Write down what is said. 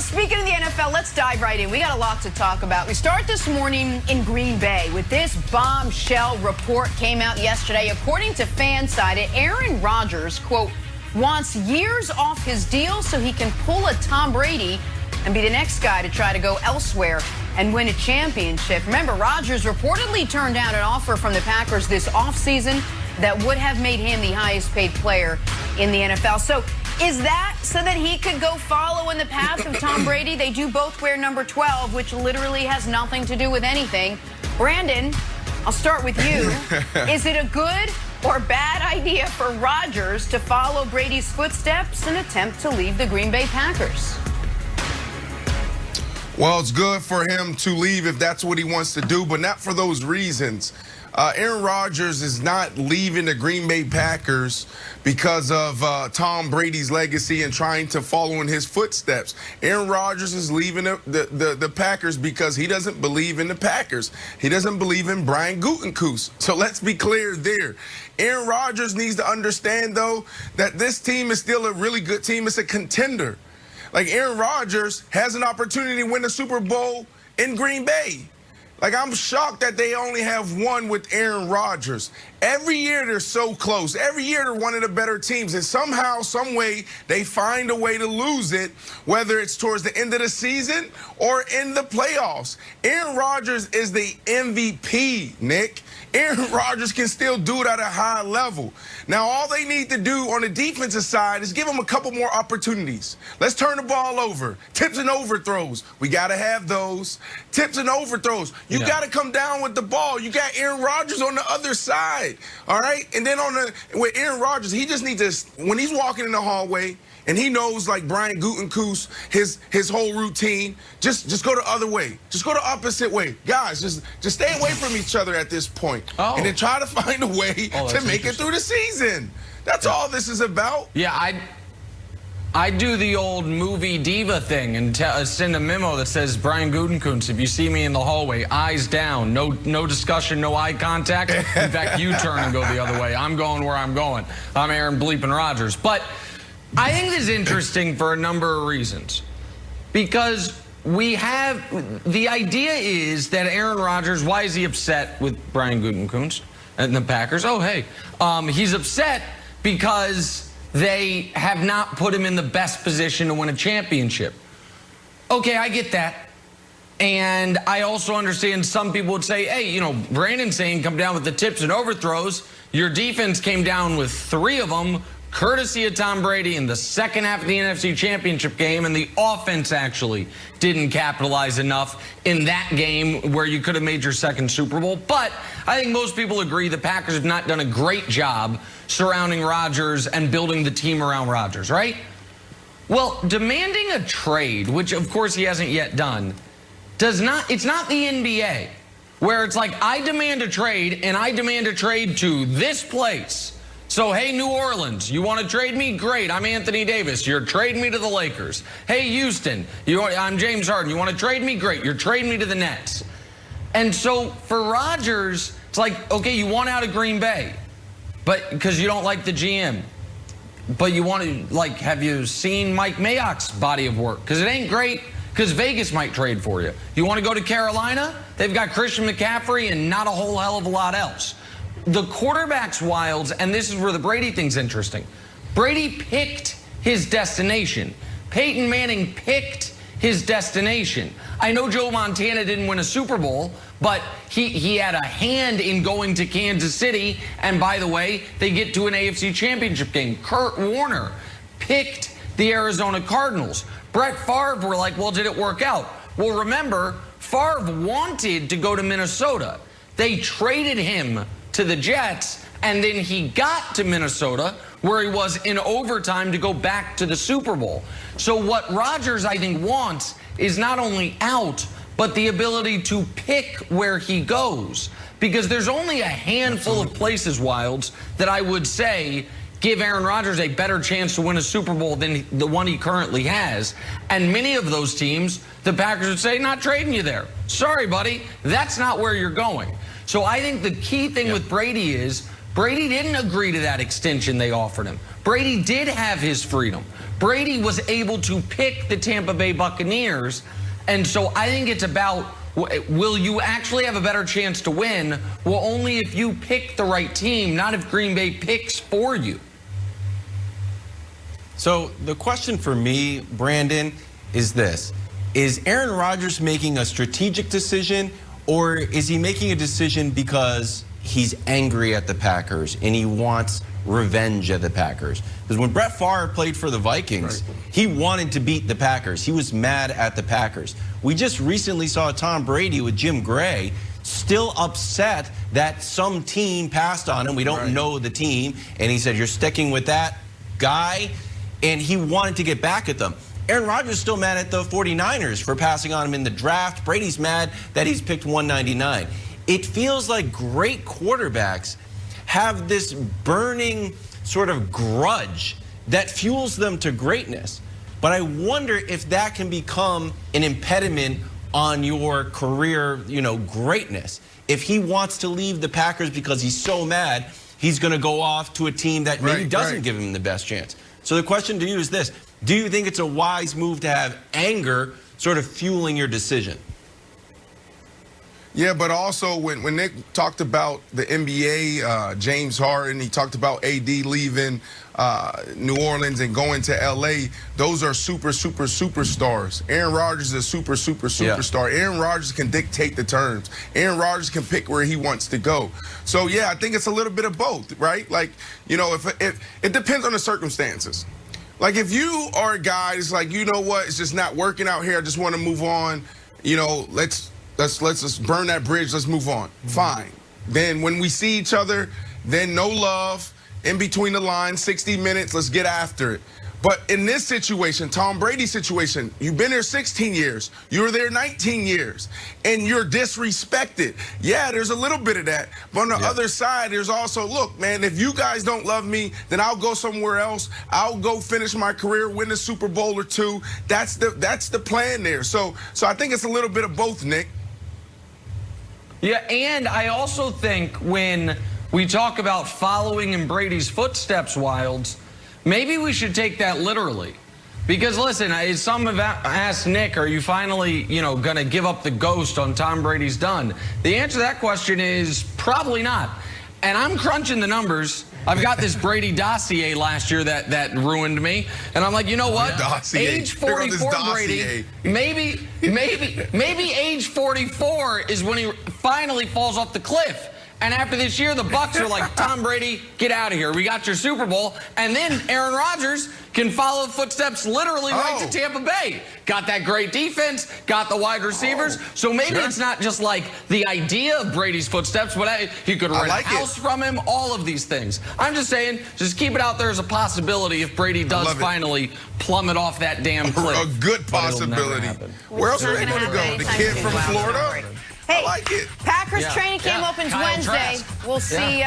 Speaking of the NFL, let's dive right in. We got a lot to talk about. We start this morning in Green Bay with this bombshell report came out yesterday. According to FanSided, Aaron Rodgers, quote, wants years off his deal so he can pull a Tom Brady and be the next guy to try to go elsewhere and win a championship. Remember, Rodgers reportedly turned down an offer from the Packers this offseason that would have made him the highest paid player in the NFL. So is that so that he could go follow in the path of Tom Brady? They do both wear number 12, which literally has nothing to do with anything. Brandon, I'll start with you. Is it a good or bad idea for Rodgers to follow Brady's footsteps and attempt to leave the Green Bay Packers? Well, it's good for him to leave if that's what he wants to do, but not for those reasons. Aaron Rodgers is not leaving the Green Bay Packers because of Tom Brady's legacy and trying to follow in his footsteps. Aaron Rodgers is leaving the Packers because he doesn't believe in the Packers. He doesn't believe in Brian Gutekunst. So let's be clear there. Aaron Rodgers needs to understand, though, that this team is still a really good team. It's a contender. Like, Aaron Rodgers has an opportunity to win the Super Bowl in Green Bay. Like, I'm shocked that they only have one with Aaron Rodgers. Every year they're so close. Every year they're one of the better teams. And somehow, some way, they find a way to lose it, whether it's towards the end of the season or in the playoffs. Aaron Rodgers is the MVP, Nick. Aaron Rodgers can still do it at a high level. Now, all they need to do on the defensive side is give him a couple more opportunities. Let's turn the ball over. Tips and overthrows. We got to have those. Tips and overthrows. You got to come down with the ball. You got Aaron Rodgers on the other side, all right? And then with Aaron Rodgers, he just needs to, when he's walking in the hallway, and he knows, like Brian Gutekunst, his whole routine, just go the other way. Just go the opposite way. Guys, just stay away from each other at this point. Oh. And then try to find a way to make it through the season. That's all this is about. Yeah, I do the old movie diva thing and send a memo that says, Brian Gutekunst, if you see me in the hallway, eyes down, no discussion, no eye contact. In fact, you turn and go the other way. I'm going where I'm going. I'm Aaron bleeping Rodgers. But I think this is interesting for a number of reasons. Because we have, the idea is that Aaron Rodgers, why is he upset with Brian Gutekunst and the Packers? Oh, hey, he's upset because they have not put him in the best position to win a championship. Okay, I get that. And I also understand some people would say, hey, you know, Brandon's saying come down with the tips and overthrows. Your defense came down with 3 of them, courtesy of Tom Brady in the second half of the NFC Championship game, and the offense actually didn't capitalize enough in that game where you could have made your second Super Bowl. But I think most people agree the Packers have not done a great job surrounding Rodgers and building the team around Rodgers, right? Well, demanding a trade, which of course he hasn't yet done, it's not the NBA where it's like, I demand a trade and I demand a trade to this place. So, hey, New Orleans, you want to trade me? Great. I'm Anthony Davis. You're trading me to the Lakers. Hey, Houston, I'm James Harden. You want to trade me? Great. You're trading me to the Nets. And so for Rodgers, it's like, okay, you want out of Green Bay, but because you don't like the GM. But you want to, like, have you seen Mike Mayock's body of work? Because it ain't great, because Vegas might trade for you. You want to go to Carolina? They've got Christian McCaffrey and not a whole hell of a lot else. The quarterback's wilds, and this is where the Brady thing's interesting. Brady picked his destination. Peyton Manning picked his destination. I know Joe Montana didn't win a Super Bowl, but he had a hand in going to Kansas City, and by the way, they get to an AFC Championship game. Kurt Warner picked the Arizona Cardinals. Brett Favre were like, well, did it work out? Well, remember, Favre wanted to go to Minnesota. They traded him to the Jets, and then he got to Minnesota, where he was in overtime to go back to the Super Bowl. So what Rodgers, I think, wants is not only out, but the ability to pick where he goes. Because there's only a handful of places, Wilds, that I would say give Aaron Rodgers a better chance to win a Super Bowl than the one he currently has. And many of those teams, the Packers would say, not trading you there. Sorry, buddy, that's not where you're going. So I think the key thing with Brady is Brady didn't agree to that extension they offered him. Brady did have his freedom. Brady was able to pick the Tampa Bay Buccaneers. And so I think it's about, will you actually have a better chance to win? Well, only if you pick the right team, not if Green Bay picks for you. So the question for me, Brandon, is this. Is Aaron Rodgers making a strategic decision, or is he making a decision because he's angry at the Packers and he wants revenge at the Packers? Because when Brett Favre played for the Vikings, he wanted to beat the Packers. He was mad at the Packers. We just recently saw Tom Brady with Jim Gray still upset that some team passed on him. We don't know the team. And he said, you're sticking with that guy. And he wanted to get back at them. Aaron Rodgers is still mad at the 49ers for passing on him in the draft. Brady's mad that he's picked 199. It feels like great quarterbacks have this burning sort of grudge that fuels them to greatness. But I wonder if that can become an impediment on your career, greatness. If he wants to leave the Packers because he's so mad, he's going to go off to a team that maybe doesn't give him the best chance. So the question to you is this. Do you think it's a wise move to have anger sort of fueling your decision? Yeah, but also when Nick talked about the NBA, James Harden, he talked about AD leaving New Orleans and going to LA. Those are superstars. Aaron Rodgers is a superstar. Aaron Rodgers can dictate the terms. Aaron Rodgers can pick where he wants to go. So yeah, I think it's a little bit of both, right? Like, if it depends on the circumstances. Like if you are a guy that's like, you know what, it's just not working out here. I just want to move on. Let's just burn that bridge. Let's move on. Fine. Then when we see each other, then no love, in between the lines, 60 minutes, let's get after it. But in this situation, Tom Brady's situation, you've been there 16 years. You were there 19 years. And you're disrespected. Yeah, there's a little bit of that. But on the other side, there's also, look, man, if you guys don't love me, then I'll go somewhere else. I'll go finish my career, win a Super Bowl or two. That's the plan there. So I think it's a little bit of both, Nick. Yeah, and I also think when we talk about following in Brady's footsteps, Wilds, maybe we should take that literally. Because listen, some have asked Nick, are you finally, going to give up the ghost on Tom Brady's done? The answer to that question is probably not. And I'm crunching the numbers. I've got this Brady dossier last year that ruined me. And I'm like, you know what? Age 44 Brady, maybe age 44 is when he finally falls off the cliff. And after this year, the Bucs are like, Tom Brady, get out of here. We got your Super Bowl. And then Aaron Rodgers can follow footsteps literally right to Tampa Bay. Got that great defense, got the wide receivers. So maybe it's not just like the idea of Brady's footsteps, but he could rent a house from him, all of these things. I'm just saying, just keep it out there as a possibility if Brady does finally plummet off that damn cliff. A good possibility. Where else are they going to go? The kid from Florida? Hey, I like it. Packers training camp opens Wednesday. We'll see.